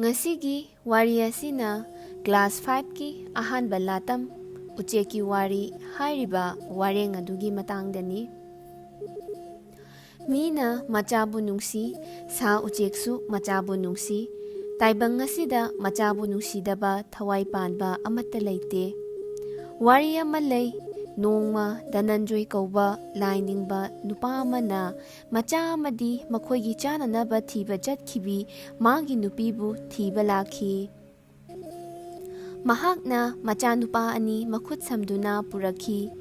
Ngasigi wari asina class 5 ki ahanba latam Ucheki wari hairiba wareng adugi matangdani. Mina machabu nungsi sa ucheksu machabu nungsi taibang asida machabu nungsidaba thawai panba amatta leite. Wari amalay nongma dananjoy kauba lainingba nupa amana macha amadi makhoygi chananaba thiba jatkibi magi nupibu thiba lakhi. Mahakna macha nupa ani makhut samduna purakhi.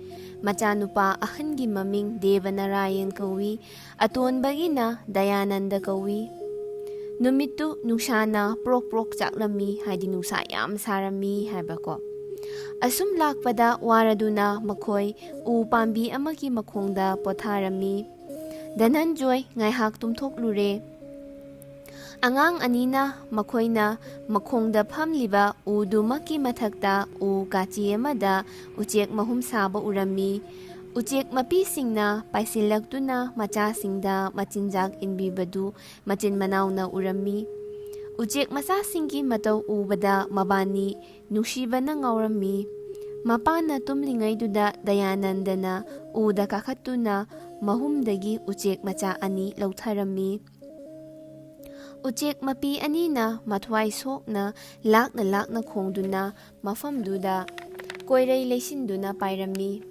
Macha nupa ahangi maming Devanarayan kawi atonbagina Dayananda kawi. Numitu nungsana prok chaklami haidi nungsa yam sarami haibako. Asum lakpada waraduna makoy u pambi amaki makhongda potharami. Dananjoy ngaihak tumthok lure. Angang anina makoyna makhongda phamliba u dumaki mathakta u kachi amada uchek mahum saba urami. Uchek mapisingna paisilaktuna machasingda machinjak inbibadu machin manawna urami. Uchek masasinggi mataw ubada mabani nushibana ngawrami. Mapana tumlingayduda Dayanandana uda kakatuna mahumdagi uchek macha ani lautharami. Uchek mapi anina matwai sokna lakna khongduna mafamduda koiray leisinduna pairami.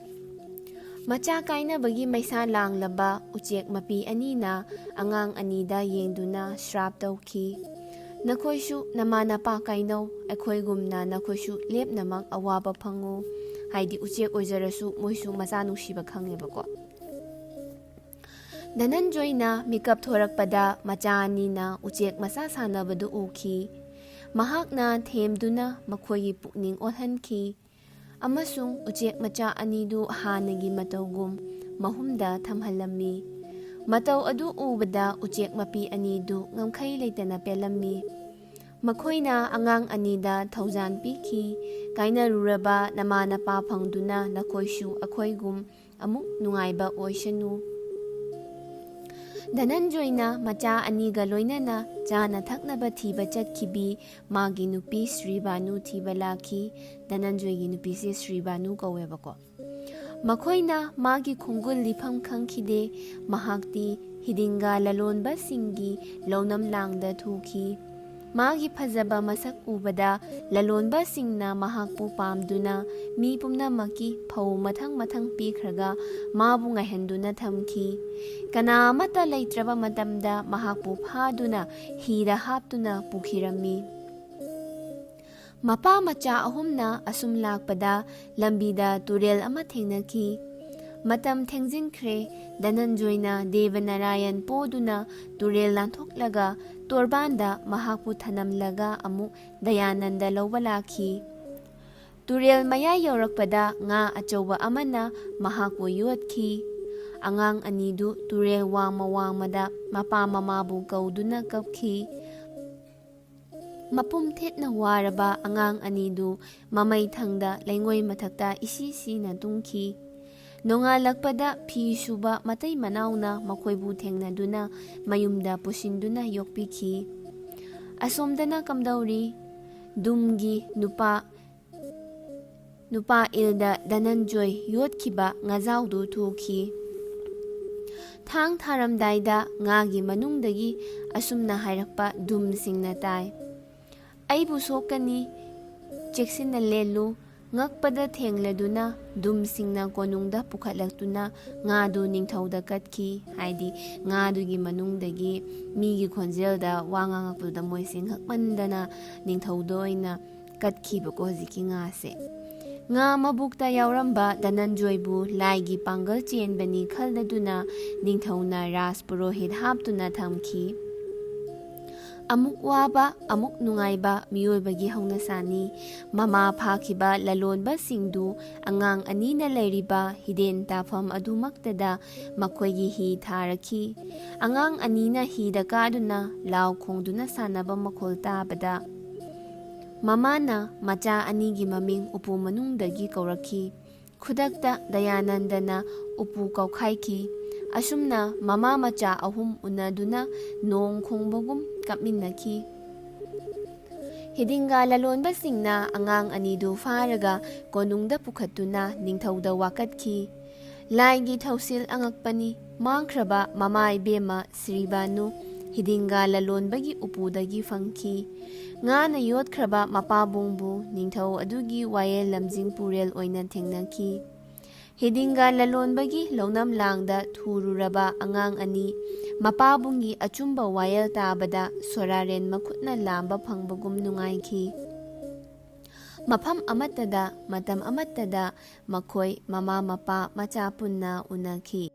Macha kaina bagi maisa langlaba uchek mapi anina angang anida yengduna shrap tawki. Nakoyshu namana pa kainaw akoygumna nakoyshu lepnamak awaba phango haidi uchek oijarasu moisu macha nungsiba khangebako. Dananjoyna mikap thorakpada macha anina uchek masa sanabadu ukhi. Mahakna themduna makhoygi pukning olhankhi. Amasung uchek macha anidu hanagi matawgum mahumda thamhalami. Mataw adu ubada uchek mapi anidu ngamkhay leitana pelami. Makhoyna angang anida thawjan piki kaina ruraba namana pa phangduna nakoyshu akhoygum amuk nungayba oishanu. Dananjoyna macha aniga loinana jana thaknaba thiba chatkibi magi nupi Sribanu thiba lakhi. Dananjoygi nupi se Sribanu kawebako. Makhoyna magi khongul lifam khangkhide mahakti hidinga lalonba singgi launam langda thuki. Magi phajaba masak ubada lalonba singna mahakpu pamduna mi pumnamaki phau mathang pikhraga mabu ngaihanduna thamki. Kana mata leitraba matamda mahakpu phaduna hira haptuna pukhirami. Mapa macha ahumna asum lakpada lambida turel ama thengnaki. Matam thengjinkre Dananjoyna Devanarayan poduna turel lanthoklaga torbanda mahakpu thanamlaga amuk Dayananda lawbalaki. Turel maya yaurakpada nga achawba amana mahakpu yuatki. Angang anidu turel wangmada mapa mamabu kauduna kapki. Mapum thetna waraba angang anidu mamay thangda laingoy mathakta isi na tungki. Nongalakpada phi suba matay manawna makhoybu thengnaduna mayumda pusinduna yokpiki. Asomdana kamdawri dumgi nupa ilda Dananjoy yotkiba ngazawdu thuki. Thang tharamdaida ngagi manungdagi asumna hairakpa dumsingna tai. Aibu sokani cheksina lelu ngakpada thengladuna dumsingna konungda pukhatlaktuna ngadu ningthauda katki haidi ngadugi manungdagi migi khonjelda wangangakpuda moising hakmandana ningthauda oina katkibako hojiki ngase. Nga mabukta yauramba Dananjoybu laigi pangal chenbani khaldaduna ningthauna ras purohit haptuna thamki. Amuk waba amuk nungayba miyoybagi hawnasani mama phakiba lalonba singdu angang anina leiriba hiden tafam adumaktada makhoygi hi tharaki. Angang anina hida kaduna law khongduna sanaba makhol tabada. Mamana macha anigi maming upu manungdagi kaurakhi. Khudakta Dayanandana upu kaukhaiki. Asumna mama macha ahum unaduna nong khongbogum kapminnaki. Hidinga lalonbasingna angang anidu faraga konungda pukhatuna ningthauda wakatki. Laigi thausil angakpani mangkraba mama ibema Sribanu hidinga lalonbagi upudagi fangki. Ngana yotkraba mapabungbu ningthau adugi wayel lamjing purel oina thengnaki. Hidinga lalonbagi launam langda thururaba angang ani mapabungi achumba wayel tabada soraren makutna lamba pangbagum nungaiki. Mafam amatada matam amatada makoi mama mapa macha punna unaki.